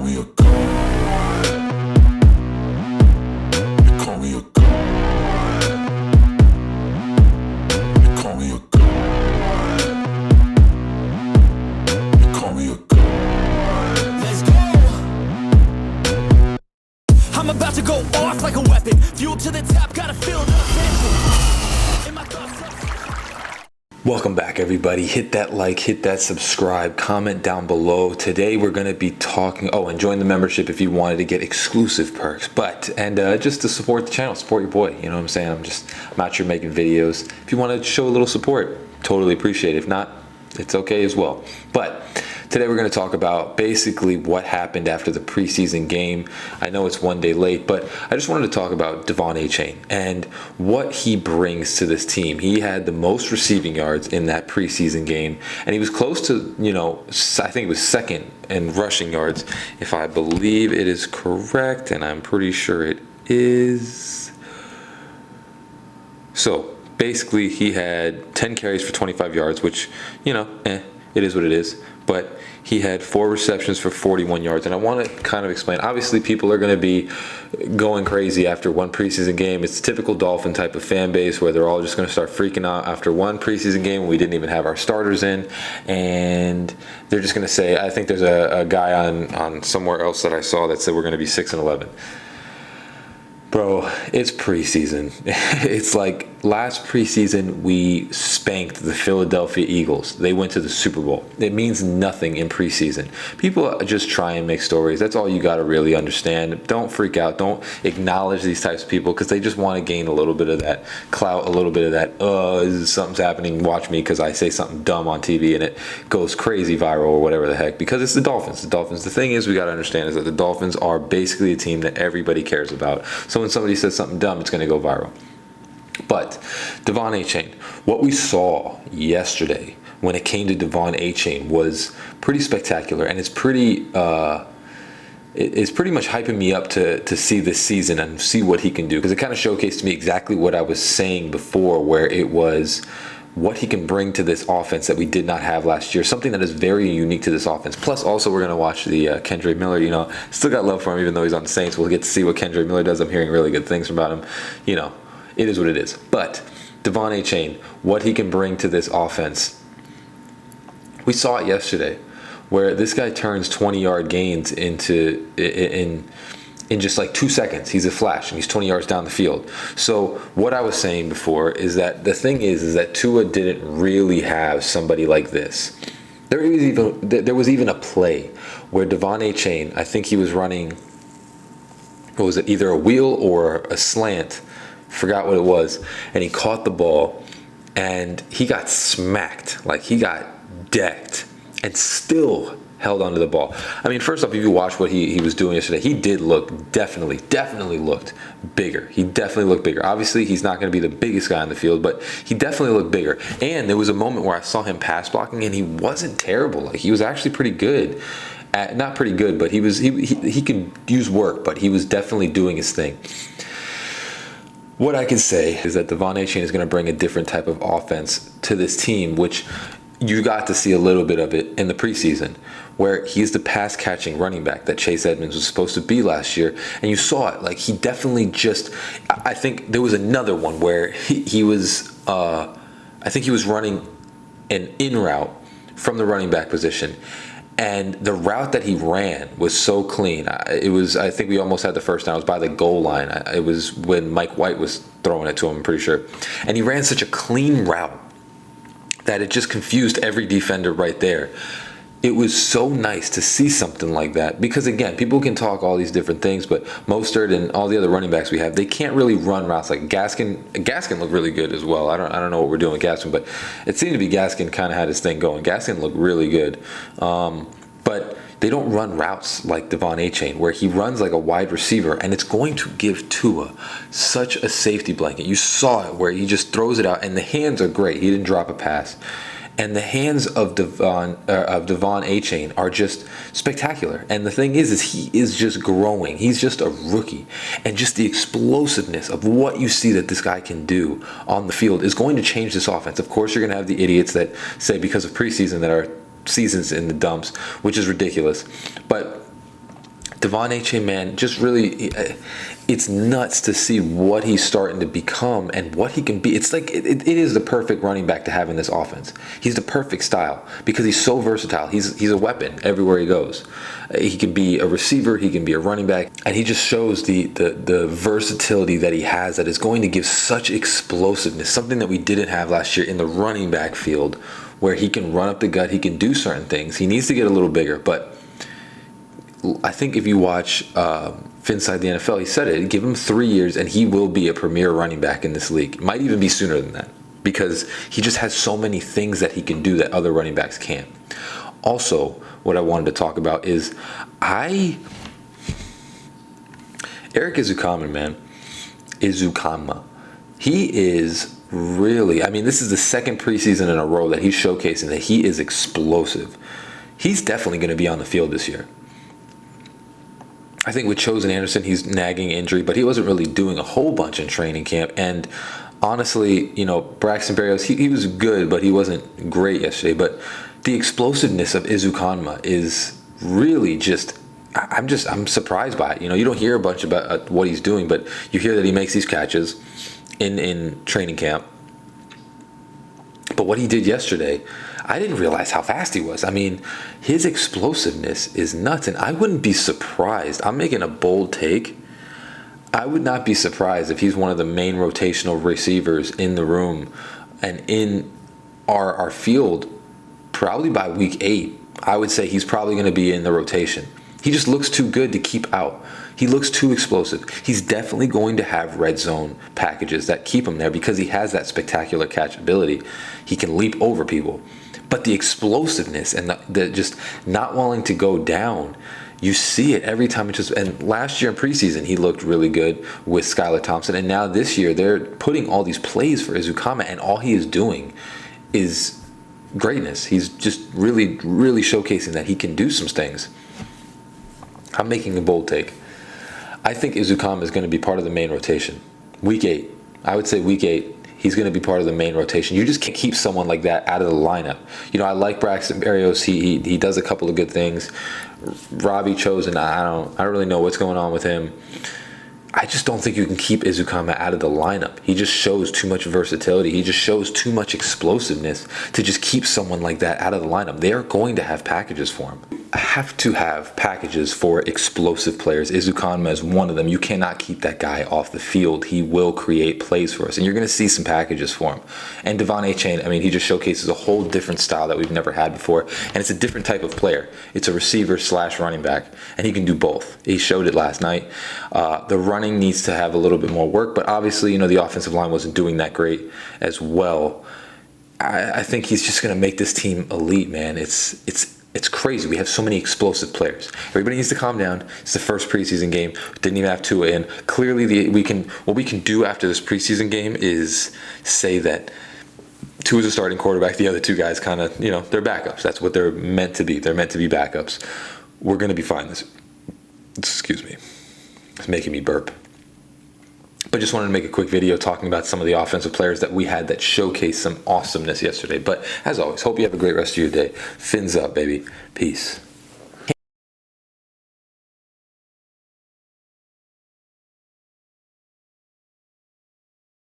call me a god. They call me a god. They call me a god. They call me a god. Let's go. I'm about to go off like a weapon. Fuel to the top, gotta feel the tension. In my thoughts. Welcome back, everybody. Hit that like, hit that subscribe, comment down below. Today we're going to be talking, and join the membership if you wanted to get exclusive perks. And just to support the channel, support your boy. You know what I'm saying? I'm out here making videos. If you want to show a little support, totally appreciate it. If not, it's okay as well. But today we're going to talk about basically what happened after the preseason game. I know it's one day late, but I just wanted to talk about Devon Achane and what he brings to this team. He had the most receiving yards in that preseason game, and he was close to, I think it was second in rushing yards, if I believe it is correct, and I'm pretty sure it is. So basically he had 10 carries for 25 yards, which, it is what it is. But he had 4 receptions for 41 yards. And I want to kind of explain. Obviously, people are going to be going crazy after one preseason game. It's a typical Dolphin type of fan base where they're all just going to start freaking out after one preseason game when we didn't even have our starters in. And they're just going to say, I think there's a guy on somewhere else that I saw that said we're going to be 6-11. Bro, it's preseason. It's like last preseason we spanked the Philadelphia Eagles. They went to the Super Bowl. It means nothing in preseason. People just try and make stories. That's all you got to really understand. Don't freak out. Don't acknowledge these types of people because they just want to gain a little bit of that clout, a little bit of that, something's happening, watch me because I say something dumb on TV and it goes crazy viral or whatever the heck because it's the Dolphins. The thing is we got to understand is that the Dolphins are basically a team that everybody cares about. So when somebody says something dumb, it's going to go viral. But Devon Achane, what we saw yesterday when it came to Devon Achane was pretty spectacular, and it's pretty much hyping me up to see this season and see what he can do, because it kind of showcased to me exactly what I was saying before, where it was what he can bring to this offense that we did not have last year, something that is very unique to this offense. Plus, also, we're going to watch the Kendre Miller. Still got love for him, even though he's on the Saints. We'll get to see what Kendre Miller does. I'm hearing really good things about him. It is what it is. But Devon Achane, what he can bring to this offense, we saw it yesterday, where this guy turns 20-yard gains in just like 2 seconds. He's a flash, and he's 20 yards down the field. So what I was saying before is that the thing is that Tua didn't really have somebody like this. There was even a play where Devon Achane, I think he was running, what was it, either a wheel or a slant, forgot what it was, and he caught the ball, and he got smacked, like he got decked, and still held onto the ball. I mean, first off, if you watch what he was doing yesterday, he did look definitely looked bigger. He definitely looked bigger. Obviously, he's not going to be the biggest guy on the field, but he definitely looked bigger. And there was a moment where I saw him pass blocking, and he wasn't terrible. Like, he was actually pretty good. Not pretty good, but he could use work, but he was definitely doing his thing. What I can say is that Devon Achane is going to bring a different type of offense to this team, which you got to see a little bit of it in the preseason, where he's the pass-catching running back that Chase Edmonds was supposed to be last year. And you saw it. Like, he definitely I think there was another one where he was, I think he was running an in route from the running back position. And the route that he ran was so clean. I think we almost had the first down. It was by the goal line. It was when Mike White was throwing it to him, I'm pretty sure. And he ran such a clean route that it just confused every defender right there. It was so nice to see something like that, because again, people can talk all these different things, but Mostert and all the other running backs we have, they can't really run routes. Like Gaskin looked really good as well. I don't know what we're doing with Gaskin, but it seemed to be Gaskin kind of had his thing going. Gaskin looked really good, but they don't run routes like Devon Achane, where he runs like a wide receiver, and it's going to give Tua such a safety blanket. You saw it where he just throws it out, and the hands are great. He didn't drop a pass. And the hands of Devon Achane are just spectacular. And the thing is he is just growing. He's just a rookie. And just the explosiveness of what you see that this guy can do on the field is going to change this offense. Of course, you're going to have the idiots that say because of preseason that our season's in the dumps, which is ridiculous. But Devon Achane, man, just really, it's nuts to see what he's starting to become and what he can be. It's like, it is the perfect running back to have in this offense. He's the perfect style because he's so versatile. He's a weapon everywhere he goes. He can be a receiver, he can be a running back, and he just shows the versatility that he has that is going to give such explosiveness, something that we didn't have last year in the running back field, where he can run up the gut, he can do certain things. He needs to get a little bigger, but I think if you watch Finside the NFL, he said it, give him 3 years and he will be a premier running back in this league. Might even be sooner than that because he just has so many things that he can do that other running backs can't. Also, what I wanted to talk about is Erik Ezukanma, man. Ezukanma. He is really, I mean, this is the second preseason in a row that he's showcasing that he is explosive. He's definitely going to be on the field this year. I think with Chosen Anderson, he's nagging injury, but he wasn't really doing a whole bunch in training camp. And honestly, Braxton Berrios, he was good, but he wasn't great yesterday. But the explosiveness of Ezukanma is really just, I'm surprised by it. You don't hear a bunch about what he's doing, but you hear that he makes these catches in training camp. But what he did yesterday, I didn't realize how fast he was. I mean, his explosiveness is nuts, and I wouldn't be surprised. I'm making a bold take. I would not be surprised if he's one of the main rotational receivers in the room and in our field probably by week 8. I would say he's probably going to be in the rotation. He just looks too good to keep out. He looks too explosive. He's definitely going to have red zone packages that keep him there because he has that spectacular catch ability. He can leap over people. But the explosiveness and the just not wanting to go down, you see it every time. And last year in preseason, he looked really good with Skylar Thompson. And now this year, they're putting all these plays for Ezukanma, and all he is doing is greatness. He's just really, really showcasing that he can do some things. I'm making a bold take. I think Ezukanma is going to be part of the main rotation. Week 8. I would say week 8. He's going to be part of the main rotation. You just can't keep someone like that out of the lineup. I like Braxton Berrios. He does a couple of good things. Robbie Chosen, I don't really know what's going on with him. I just don't think you can keep Ezukanma out of the lineup. He just shows too much versatility. He just shows too much explosiveness to just keep someone like that out of the lineup. They are going to have packages for him. I have to have packages for explosive players. Ezukanma is one of them. You cannot keep that guy off the field. He will create plays for us, and you're going to see some packages for him. And Devon Achane, I mean, he just showcases a whole different style that we've never had before, and it's a different type of player. It's a receiver / running back, and he can do both. He showed it last night. The running needs to have a little bit more work, but obviously, the offensive line wasn't doing that great as well. I think he's just going to make this team elite, man. It's crazy. We have so many explosive players. Everybody needs to calm down. It's the first preseason game. We didn't even have Tua in. Clearly, what we can do after this preseason game is say that Tua's a starting quarterback. The other two guys kind of, they're backups. That's what they're meant to be. They're meant to be backups. We're going to be fine. Excuse me. It's making me burp. But just wanted to make a quick video talking about some of the offensive players that we had that showcased some awesomeness yesterday. But as always, hope you have a great rest of your day. Fins up, baby. Peace.